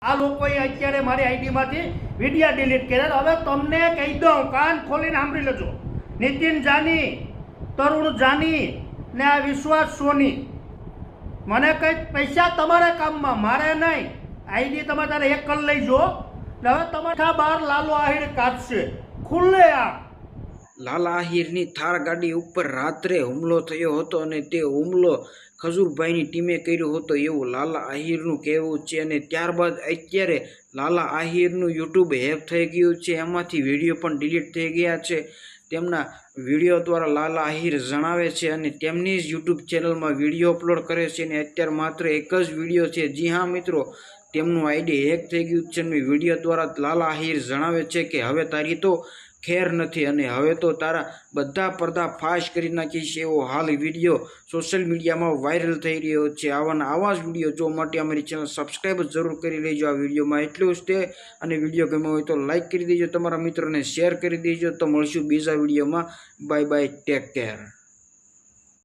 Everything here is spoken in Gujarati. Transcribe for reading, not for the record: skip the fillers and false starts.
આ લોકોએ અત્યારે મારી આઈડીમાંથી વિડીયો ડિલીટ કર્યા. હવે તમને કહી દઉં, કાન ખોલીને સાંભળી લેજો. નીતિન જાની, તરુણ જાની ને આ વિશ્વાસ સોની, મને કંઈક પૈસા તમારા કામમાં, મારે નહીં. આઈડી તમે તારે એક કરી લઈજો. હવે તમારા બાર લાલો આહિર કાઢશે ખુલ્લે આ. લાલા આહિરની થાર ગાડી ઉપર રાત્રે હુમલો થયો હતો અને તે હુમલો ખજૂરભાઈની ટીમે કર્યો હતો એવું લાલા આહિરનું કહેવું છે. અને ત્યારબાદ અત્યારે લાલા આહિરનું યુટ્યુબ હેક થઈ ગયું છે, એમાંથી વિડીયો પણ ડિલીટ થઈ ગયા છે. તેમના વિડીયો દ્વારા લાલા આહિર જણાવે છે અને તેમની જ યુટ્યુબ ચેનલમાં વિડીયો અપલોડ કરે છે અને અત્યારે માત્ર એક જ વિડીયો છે. જી હા મિત્રો, તેમનું આઈડી હેક થઈ ગયું છે અને વિડીયો દ્વારા લાલા આહિર જણાવે છે કે હવે તારી તો ખેર નથી અને હવે તો તારા બધા પડદા ફાશ કરી નાખીશ એવો હાલ વિડીયો સોશિયલ મીડિયામાં વાયરલ થઈ રહ્યો છે. આવા જ વિડીયો જોવા માટે અમારી ચેનલ સબસ્ક્રાઈબ જરૂર કરી લેજો. આ વિડીયોમાં એટલું જ તે, અને વિડીયો ગમ્યો હોય તો લાઇક કરી દેજો, તમારા મિત્રોને શેર કરી દેજો. તો મળશું બીજા વિડીયોમાં. Bye bye, take care.